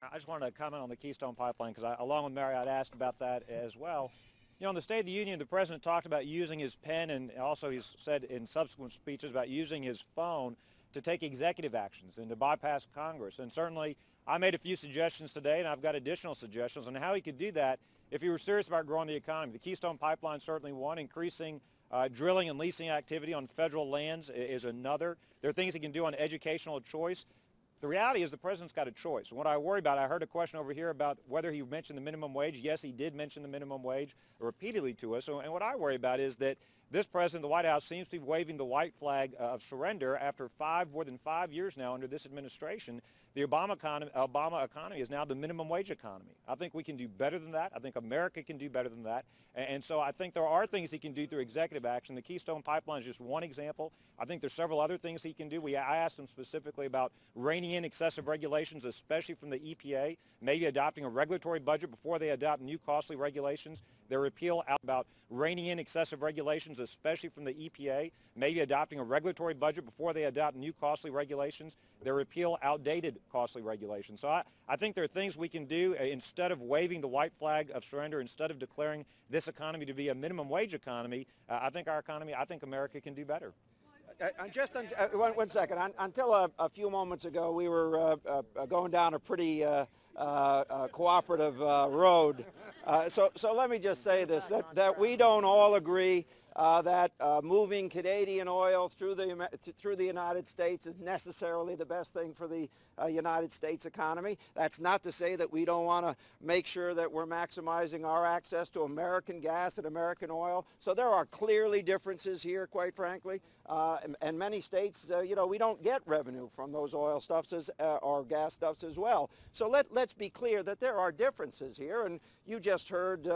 I just wanted to comment on the Keystone Pipeline because along with Mary, I'd asked about that as well. You know, in the State of the Union, the president talked about using his pen, and also he's said in subsequent speeches about using his phone to take executive actions and to bypass Congress. And certainly, I made a few suggestions today, and I've got additional suggestions on how he could do that if he were serious about growing the economy. The Keystone Pipeline certainly one. Increasing drilling and leasing activity on federal lands is another. There are things he can do on educational choice. The reality is the president's got a choice. And what I worry about, I heard a question over here about whether he mentioned the minimum wage. Yes, he did mention the minimum wage repeatedly to us. And what I worry about is that this president, the White House, seems to be waving the white flag of surrender after more than 5 years now under this administration. The Obama economy is now the minimum wage economy. I think we can do better than that. I think America can do better than that. And so I think there are things he can do through executive action. The Keystone Pipeline is just one example. I think there's several other things he can do. I asked him specifically about reining in excessive regulations, especially from the EPA, maybe adopting a regulatory budget before they adopt new costly regulations. Their repeal about reining in excessive regulations, especially from the EPA, maybe adopting a regulatory budget before they adopt new costly regulations. Their repeal outdated costly regulations. So I think there are things we can do instead of waving the white flag of surrender, instead of declaring this economy to be a minimum wage economy. I think our economy, I think America can do better. One second. Until a few moments ago, we were going down a pretty cooperative road. So let me just say this, that we don't all agree that moving Canadian oil through the United States is necessarily the best thing for the United States economy. That's not to say that we don't want to make sure that we're maximizing our access to American gas and American oil. So there are clearly differences here, quite frankly. And many states, you know, we don't get revenue from those oil stuffs or gas stuffs as well. So let's be clear that there are differences here. And you just heard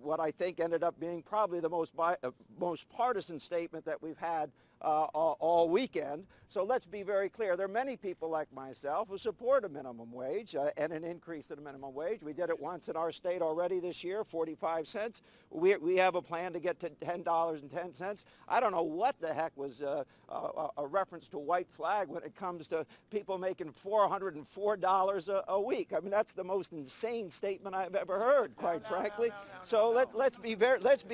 what I think ended up being probably the most partisan statement that we've had all weekend. So let's be very clear. There are many people like myself who support a minimum wage and an increase in the minimum wage. We did it once in our state already this year, 45 cents. We have a plan to get to $10.10. I don't know what the heck was a reference to white flag when it comes to people making $404 a week. I mean, that's the most insane statement I've ever heard, quite frankly. So let's be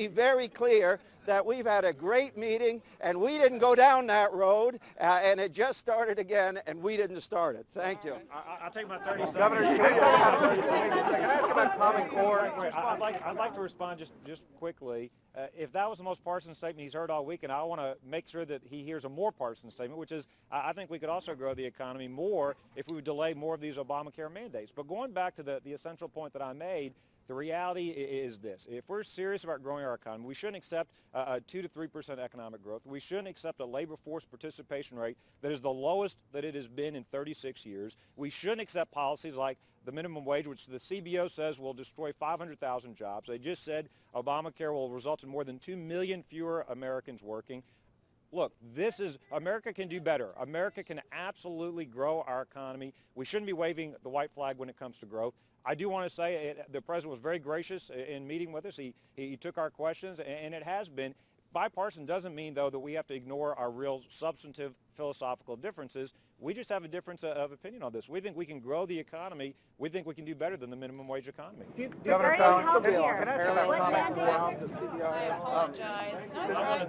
very clear that we've had a great meeting, and we didn't go down that road, and it just started again, and we didn't start it. Thank you. I'll take my 30 seconds. Governor, can I ask about Common Core? I'd like to respond just quickly. If that was the most partisan statement he's heard all week, and I want to make sure that he hears a more partisan statement, which is I think we could also grow the economy more if we would delay more of these Obamacare mandates. But going back to the essential point that I made, the reality is this. If we're serious about growing our economy, we shouldn't accept a 2 to 3% economic growth. We shouldn't accept a labor force participation rate that is the lowest that it has been in 36 years. We shouldn't accept policies like the minimum wage, which the CBO says will destroy 500,000 jobs. They just said Obamacare will result in more than 2 million fewer Americans working. Look, America can do better. America can absolutely grow our economy. We shouldn't be waving the white flag when it comes to growth. I do want to say the president was very gracious in meeting with us. He took our questions, and it has been. Bipartisan doesn't mean, though, that we have to ignore our real substantive philosophical differences. We just have a difference of opinion on this. We think we can grow the economy. We think we can do better than the minimum wage economy. Governor Collins, can I ask about Common Core? I apologize. No, it's all right.